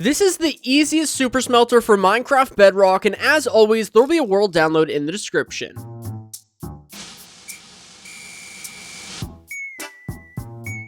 This is the easiest super smelter for Minecraft Bedrock, and as always, there will be a world download in the description.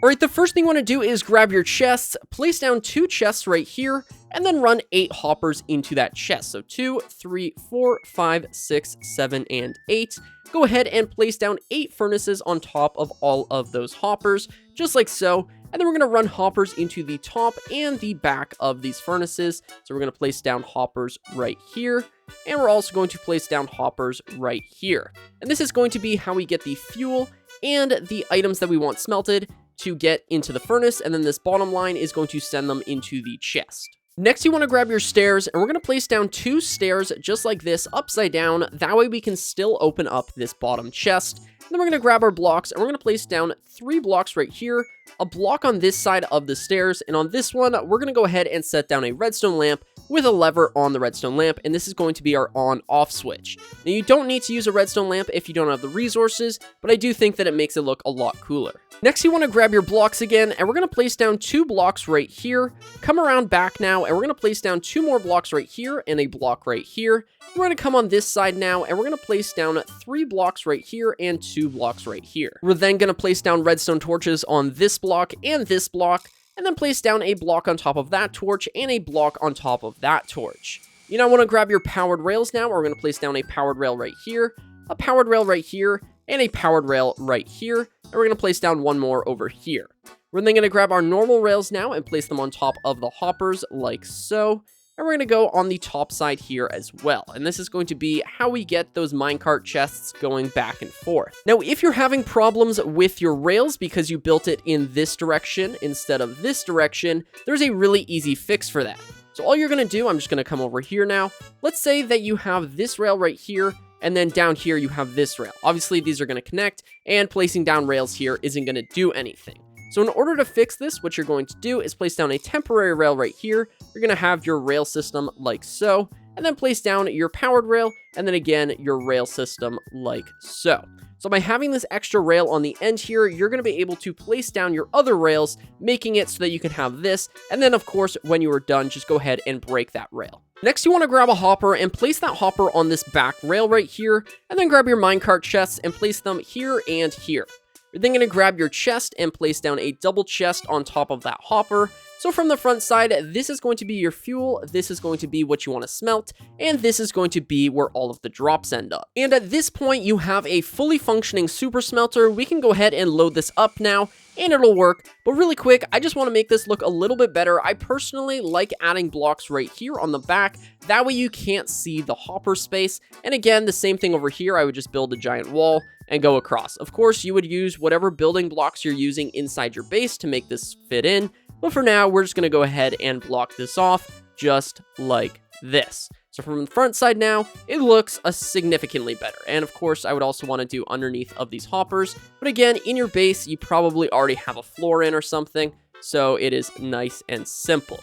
Alright, the first thing you want to do is grab your chests, place down 2 chests right here, and then run 8 hoppers into that chest. So 2, 3, 4, 5, 6, 7, and 8. Go ahead and place down 8 furnaces on top of all of those hoppers, just like so. And then we're going to run hoppers into the top and the back of these furnaces. So we're going to place down hoppers right here. And we're also going to place down hoppers right here. And this is going to be how we get the fuel and the items that we want smelted to get into the furnace. And then this bottom line is going to send them into the chest. Next, you want to grab your stairs, and we're going to place down 2 stairs just like this, upside down. That way we can still open up this bottom chest. And then we're going to grab our blocks, and we're going to place down 3 blocks right here, a block on this side of the stairs, and on this one, we're going to go ahead and set down a redstone lamp with a lever on the redstone lamp, and this is going to be our on-off switch. Now, you don't need to use a redstone lamp if you don't have the resources, but I do think that it makes it look a lot cooler. Next, you want to grab your blocks again, and we're going to place down 2 blocks right here, come around back now, and we're going to place down 2 more blocks right here, and a block right here. We're going to come on this side now, and we're going to place down 3 blocks right here, and 2 blocks right here. We're then going to place down redstone torches on this block, and this block, and then place down a block on top of that torch, and a block on top of that torch. You now want to grab your powered rails now. We're going to place down a powered rail right here, a powered rail right here, and a powered rail right here, and we're going to place down 1 more over here. We're then going to grab our normal rails now and place them on top of the hoppers like so, and we're going to go on the top side here as well, and this is going to be how we get those minecart chests going back and forth. Now, if you're having problems with your rails because you built it in this direction instead of this direction, there's a really easy fix for that. So all you're going to do, I'm just going to come over here now. Let's say that you have this rail right here, and then down here you have this rail. Obviously, these are going to connect, and placing down rails here isn't going to do anything. So in order to fix this, what you're going to do is place down a temporary rail right here. You're going to have your rail system like so, and then place down your powered rail, and then again, your rail system like so. So by having this extra rail on the end here, you're going to be able to place down your other rails, making it so that you can have this. And then of course, when you are done, just go ahead and break that rail. Next, you want to grab a hopper and place that hopper on this back rail right here, and then grab your minecart chests and place them here and here. You're then going to grab your chest and place down a double chest on top of that hopper. So from the front side, this is going to be your fuel, this is going to be what you want to smelt, and this is going to be where all of the drops end up. And at this point, you have a fully functioning super smelter. We can go ahead and load this up now, and it'll work. But really quick, I just want to make this look a little bit better. I personally like adding blocks right here on the back. That way you can't see the hopper space. And again, the same thing over here. I would just build a giant wall and go across. Of course, you would use whatever building blocks you're using inside your base to make this fit in. But for now, we're just going to go ahead and block this off just like this. So from the front side now, it looks significantly better. And of course, I would also want to do underneath of these hoppers. But again, in your base, you probably already have a floor in or something. So it is nice and simple.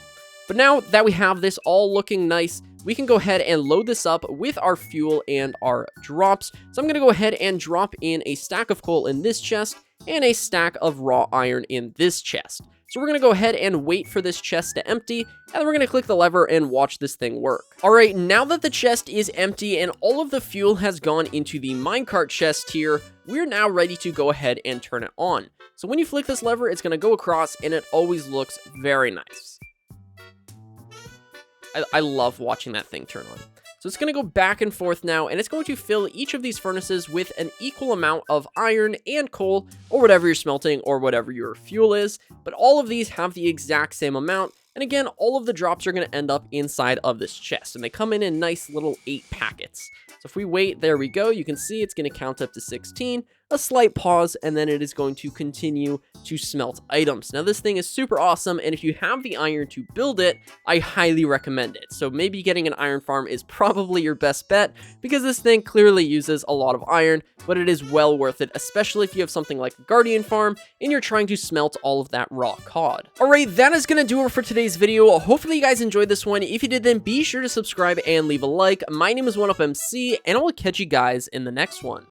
But now that we have this all looking nice, we can go ahead and load this up with our fuel and our drops. So I'm going to go ahead and drop in a stack of coal in this chest and a stack of raw iron in this chest. So we're going to go ahead and wait for this chest to empty, and then we're going to click the lever and watch this thing work. All right, now that the chest is empty and all of the fuel has gone into the minecart chest here, we're now ready to go ahead and turn it on. So when you flick this lever, it's going to go across, and it always looks very nice. I love watching that thing turn on. So it's going to go back and forth now, and it's going to fill each of these furnaces with an equal amount of iron and coal, or whatever you're smelting, or whatever your fuel is. But all of these have the exact same amount, and again, all of the drops are going to end up inside of this chest, and they come in nice little 8 packets. So if we wait, there we go, you can see it's going to count up to 16, a slight pause, and then it is going to continue to smelt items. Now this thing is super awesome, and if you have the iron to build it, I highly recommend it. So maybe getting an iron farm is probably your best bet, because this thing clearly uses a lot of iron, but it is well worth it, especially if you have something like a guardian farm, and you're trying to smelt all of that raw cod. Alright, that is going to do it for today's video. Hopefully you guys enjoyed this one. If you did, then be sure to subscribe and leave a like. My name is 1UpMC, and I will catch you guys in the next one.